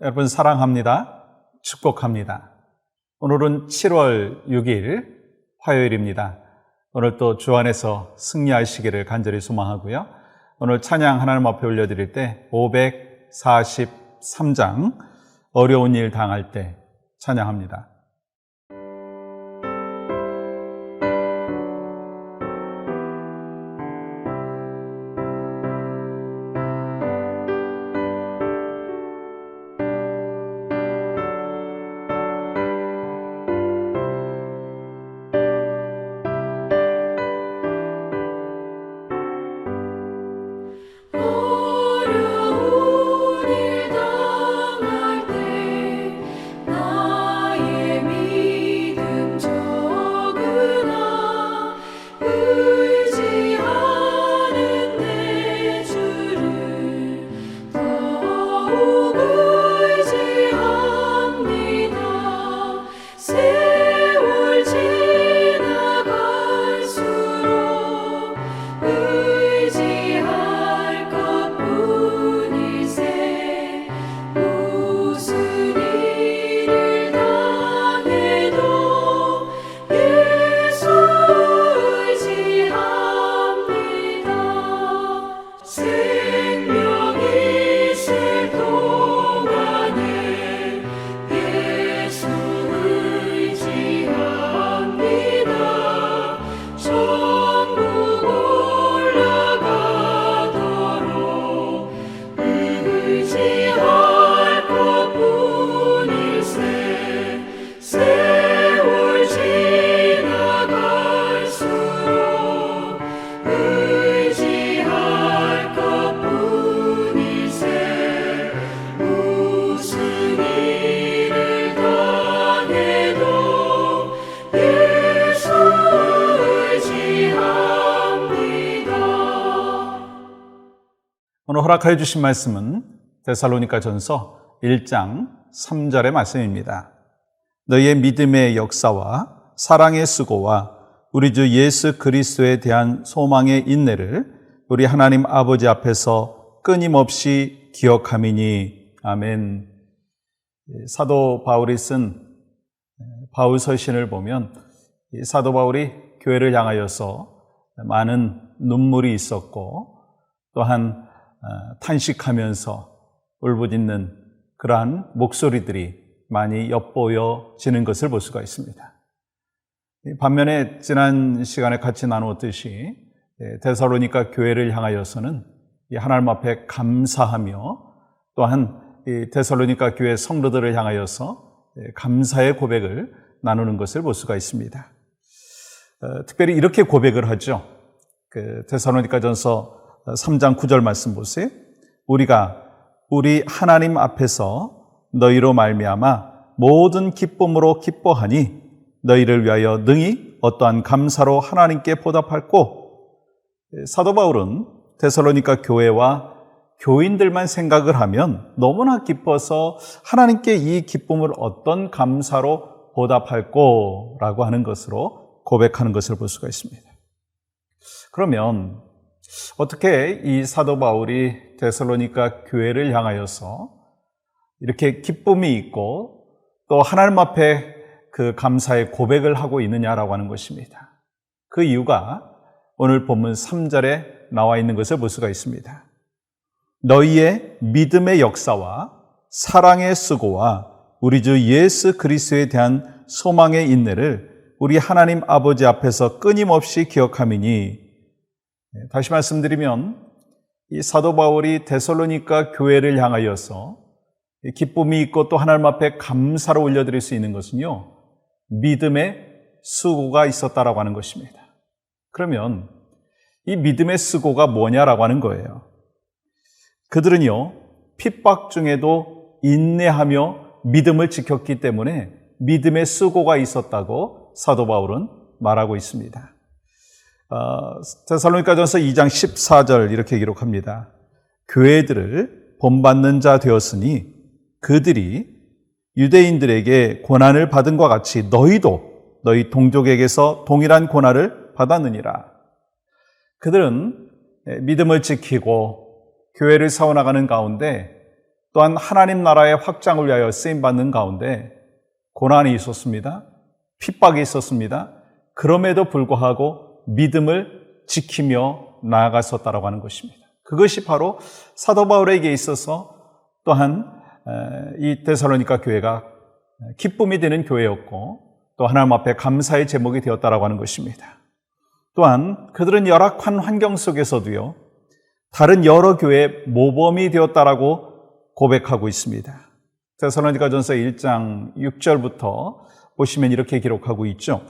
여러분 사랑합니다. 축복합니다. 오늘은 7월 6일 화요일입니다. 오늘 또 주 안에서 승리하시기를 간절히 소망하고요. 오늘 찬양 하나님 앞에 올려드릴 때 543장 어려운 일 당할 때 찬양합니다. 오늘 허락하여 주신 말씀은 데살로니가전서 1장 3절의 말씀입니다. 너희의 믿음의 역사와 사랑의 수고와 우리 주 예수 그리스도에 대한 소망의 인내를 우리 하나님 아버지 앞에서 끊임없이 기억함이니. 아멘. 사도 바울이 쓴 바울서신을 보면 사도 바울이 교회를 향하여서 많은 눈물이 있었고 또한 탄식하면서 울부짖는 그러한 목소리들이 많이 엿보여지는 것을 볼 수가 있습니다. 반면에 지난 시간에 같이 나누었듯이 데살로니가 교회를 향하여서는 하나님 앞에 감사하며 또한 데살로니가 교회 성도들을 향하여서 감사의 고백을 나누는 것을 볼 수가 있습니다. 특별히 이렇게 고백을 하죠. 데살로니가전서 3장 9절 말씀 보세요. 우리가 우리 하나님 앞에서 너희로 말미암아 모든 기쁨으로 기뻐하니 너희를 위하여 능히 어떠한 감사로 하나님께 보답할꼬. 사도 바울은 데살로니가 교회와 교인들만 생각을 하면 너무나 기뻐서 하나님께 이 기쁨을 어떤 감사로 보답할꼬 라고 하는 것으로 고백하는 것을 볼 수가 있습니다. 그러면 어떻게 이 사도 바울이 데살로니가 교회를 향하여서 이렇게 기쁨이 있고 또 하나님 앞에 그 감사의 고백을 하고 있느냐라고 하는 것입니다. 그 이유가 오늘 본문 3절에 나와 있는 것을 볼 수가 있습니다. 너희의 믿음의 역사와 사랑의 수고와 우리 주 예수 그리스도에 대한 소망의 인내를 우리 하나님 아버지 앞에서 끊임없이 기억함이니. 다시 말씀드리면 이 사도 바울이 데살로니가 교회를 향하여서 기쁨이 있고 또 하나님 앞에 감사를 올려드릴 수 있는 것은요, 믿음의 수고가 있었다라고 하는 것입니다. 그러면 이 믿음의 수고가 뭐냐라고 하는 거예요. 그들은요, 핍박 중에도 인내하며 믿음을 지켰기 때문에 믿음의 수고가 있었다고 사도 바울은 말하고 있습니다. 데살로니가전서 2장 14절 이렇게 기록합니다. 교회들을 본받는 자 되었으니 그들이 유대인들에게 고난을 받은 것 같이 너희도 너희 동족에게서 동일한 고난을 받았느니라. 그들은 믿음을 지키고 교회를 세워나가는 가운데 또한 하나님 나라의 확장을 위하여 쓰임받는 가운데 고난이 있었습니다. 핍박이 있었습니다. 그럼에도 불구하고 믿음을 지키며 나아갔었다라고 하는 것입니다. 그것이 바로 사도 바울에게 있어서 또한 이 데살로니가 교회가 기쁨이 되는 교회였고 또 하나님 앞에 감사의 제목이 되었다라고 하는 것입니다. 또한 그들은 열악한 환경 속에서도요, 다른 여러 교회의 모범이 되었다라고 고백하고 있습니다. 데살로니가전서 1장 6절부터 보시면 이렇게 기록하고 있죠.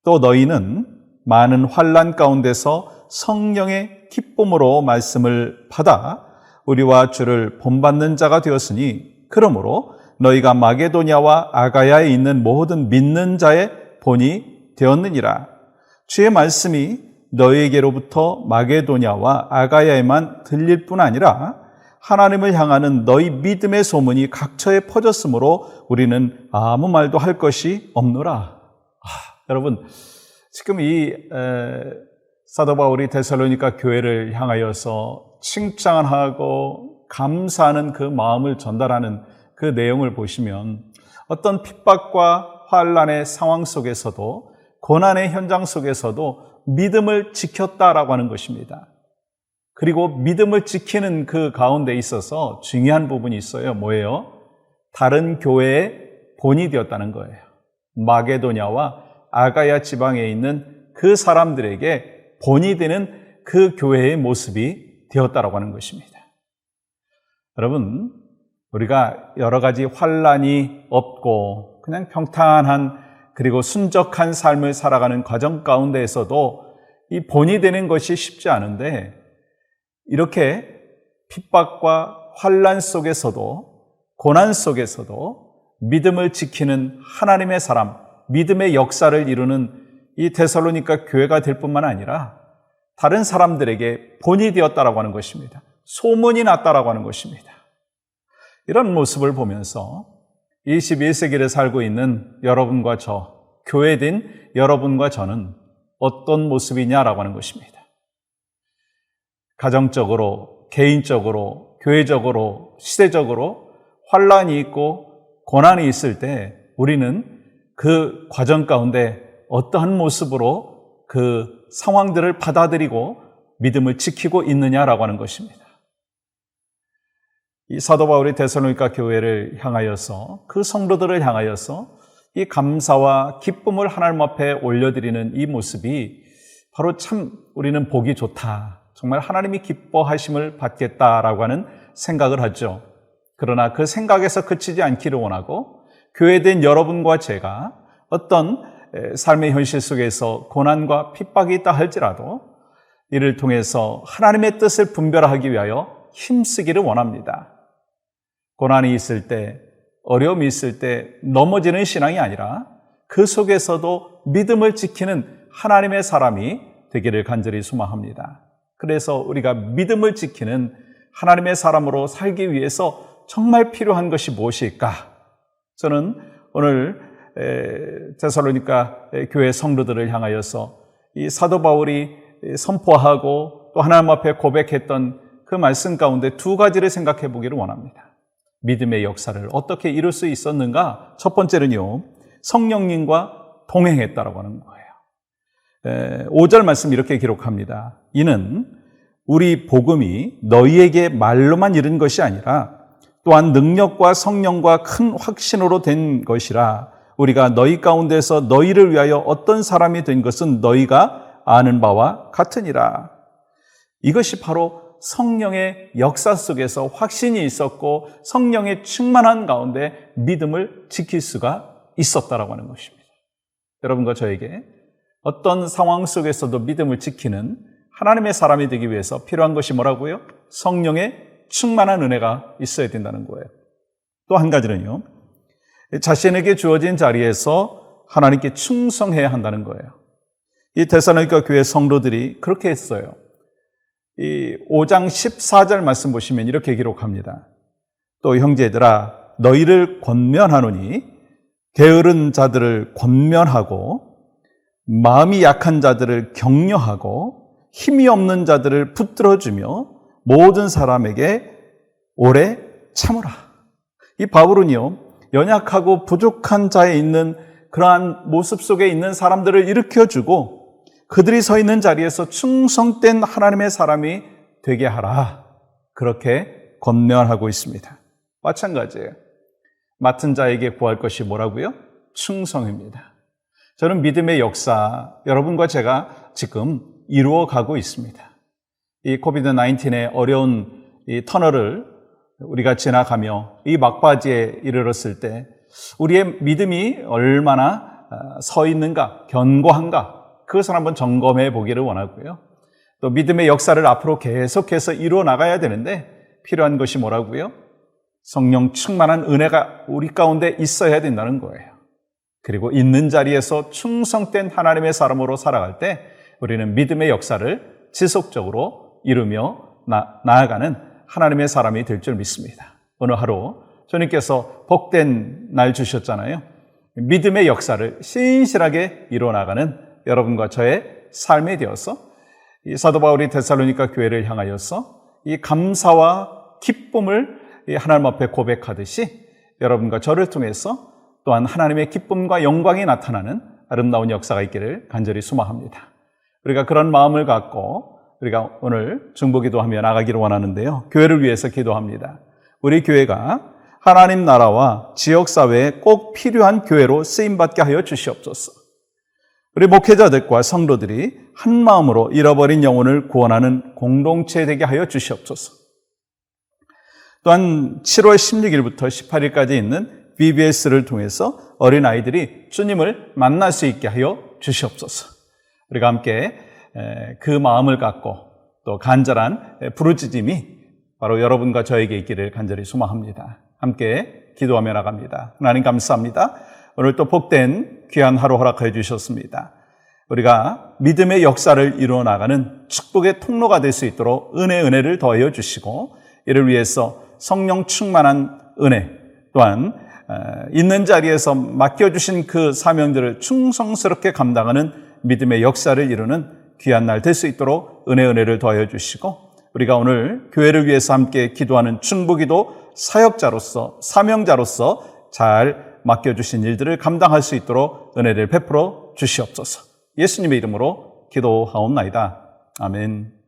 또 너희는 많은 환난 가운데서 성령의 기쁨으로 말씀을 받아 우리와 주를 본받는 자가 되었으니 그러므로 너희가 마게도냐와 아가야에 있는 모든 믿는 자의 본이 되었느니라. 주의 말씀이 너희에게로부터 마게도냐와 아가야에만 들릴 뿐 아니라 하나님을 향하는 너희 믿음의 소문이 각처에 퍼졌으므로 우리는 아무 말도 할 것이 없노라. 여러분, 지금 이 사도 바울이 데살로니가 교회를 향하여서 칭찬하고 감사하는 그 마음을 전달하는 그 내용을 보시면 어떤 핍박과 환난의 상황 속에서도 고난의 현장 속에서도 믿음을 지켰다라고 하는 것입니다. 그리고 믿음을 지키는 그 가운데 있어서 중요한 부분이 있어요. 뭐예요? 다른 교회의 본이 되었다는 거예요. 마게도냐와 아가야 지방에 있는 그 사람들에게 본이 되는 그 교회의 모습이 되었다라고 하는 것입니다. 여러분, 우리가 여러 가지 환난이 없고 그냥 평탄한 그리고 순적한 삶을 살아가는 과정 가운데에서도 이 본이 되는 것이 쉽지 않은데 이렇게 핍박과 환난 속에서도 고난 속에서도 믿음을 지키는 하나님의 사람, 믿음의 역사를 이루는 이 데살로니가 교회가 될 뿐만 아니라 다른 사람들에게 본이 되었다라고 하는 것입니다. 소문이 났다라고 하는 것입니다. 이런 모습을 보면서 21세기를 살고 있는 여러분과 저, 교회된 여러분과 저는 어떤 모습이냐라고 하는 것입니다. 가정적으로, 개인적으로, 교회적으로, 시대적으로 환난이 있고 고난이 있을 때 우리는 그 과정 가운데 어떠한 모습으로 그 상황들을 받아들이고 믿음을 지키고 있느냐라고 하는 것입니다. 이 사도 바울이 데살로니가 교회를 향하여서 그 성도들을 향하여서 이 감사와 기쁨을 하나님 앞에 올려드리는 이 모습이 바로 참 우리는 보기 좋다. 정말 하나님이 기뻐하심을 받겠다라고 하는 생각을 하죠. 그러나 그 생각에서 그치지 않기를 원하고 교회된 여러분과 제가 어떤 삶의 현실 속에서 고난과 핍박이 있다 할지라도 이를 통해서 하나님의 뜻을 분별하기 위하여 힘쓰기를 원합니다. 고난이 있을 때, 어려움이 있을 때 넘어지는 신앙이 아니라 그 속에서도 믿음을 지키는 하나님의 사람이 되기를 간절히 소망합니다. 그래서 우리가 믿음을 지키는 하나님의 사람으로 살기 위해서 정말 필요한 것이 무엇일까? 저는 오늘 데살로니가 교회 성도들을 향하여서 이 사도 바울이 선포하고 또 하나님 앞에 고백했던 그 말씀 가운데 두 가지를 생각해 보기를 원합니다. 믿음의 역사를 어떻게 이룰 수 있었는가? 첫 번째는요, 성령님과 동행했다라고 하는 거예요. 5절 말씀 이렇게 기록합니다. 이는 우리 복음이 너희에게 말로만 이른 것이 아니라 또한 능력과 성령과 큰 확신으로 된 것이라. 우리가 너희 가운데서 너희를 위하여 어떤 사람이 된 것은 너희가 아는 바와 같으니라. 이것이 바로 성령의 역사 속에서 확신이 있었고 성령의 충만한 가운데 믿음을 지킬 수가 있었다라고 하는 것입니다. 여러분과 저에게 어떤 상황 속에서도 믿음을 지키는 하나님의 사람이 되기 위해서 필요한 것이 뭐라고요? 성령의 충만한 은혜가 있어야 된다는 거예요. 또 한 가지는요, 자신에게 주어진 자리에서 하나님께 충성해야 한다는 거예요. 이 데살로니가 교회 성도들이 그렇게 했어요. 이 5장 14절 말씀 보시면 이렇게 기록합니다. 또 형제들아, 너희를 권면하노니 게으른 자들을 권면하고 마음이 약한 자들을 격려하고 힘이 없는 자들을 붙들어주며 모든 사람에게 오래 참으라. 이 바울은요, 연약하고 부족한 자에 있는 그러한 모습 속에 있는 사람들을 일으켜주고 그들이 서 있는 자리에서 충성된 하나님의 사람이 되게 하라. 그렇게 권면하고 있습니다. 마찬가지예요. 맡은 자에게 구할 것이 뭐라고요? 충성입니다. 저는 믿음의 역사, 여러분과 제가 지금 이루어가고 있습니다. 이 코비드-19의 어려운 이 터널을 우리가 지나가며 이 막바지에 이르렀을 때 우리의 믿음이 얼마나 서 있는가, 견고한가, 그것을 한번 점검해 보기를 원하고요. 또 믿음의 역사를 앞으로 계속해서 이루어 나가야 되는데 필요한 것이 뭐라고요? 성령 충만한 은혜가 우리 가운데 있어야 된다는 거예요. 그리고 있는 자리에서 충성된 하나님의 사람으로 살아갈 때 우리는 믿음의 역사를 지속적으로 이루며 나아가는 하나님의 사람이 될 줄 믿습니다. 오늘 하루 주님께서 복된 날 주셨잖아요. 믿음의 역사를 신실하게 이루어나가는 여러분과 저의 삶이 되어서 이 사도 바울이 데살로니가 교회를 향하여서 이 감사와 기쁨을 하나님 앞에 고백하듯이 여러분과 저를 통해서 또한 하나님의 기쁨과 영광이 나타나는 아름다운 역사가 있기를 간절히 소망합니다. 우리가 그런 마음을 갖고 우리가 오늘 중보기도하며 나가기를 원하는데요. 교회를 위해서 기도합니다. 우리 교회가 하나님 나라와 지역사회에 꼭 필요한 교회로 쓰임받게 하여 주시옵소서. 우리 목회자들과 성도들이 한 마음으로 잃어버린 영혼을 구원하는 공동체 되게 하여 주시옵소서. 또한 7월 16일부터 18일까지 있는 VBS를 통해서 어린아이들이 주님을 만날 수 있게 하여 주시옵소서. 우리가 함께 그 마음을 갖고 또 간절한 부르짖음이 바로 여러분과 저에게 있기를 간절히 소망합니다. 함께 기도하며 나갑니다. 하나님 감사합니다. 오늘 또 복된 귀한 하루 허락해 주셨습니다. 우리가 믿음의 역사를 이루어 나가는 축복의 통로가 될 수 있도록 은혜를 더하여 주시고 이를 위해서 성령 충만한 은혜 또한 있는 자리에서 맡겨주신 그 사명들을 충성스럽게 감당하는 믿음의 역사를 이루는 귀한 날 될 수 있도록 은혜를 더하여 주시고 우리가 오늘 교회를 위해서 함께 기도하는 중보기도 사역자로서 사명자로서 잘 맡겨주신 일들을 감당할 수 있도록 은혜를 베풀어 주시옵소서. 예수님의 이름으로 기도하옵나이다. 아멘.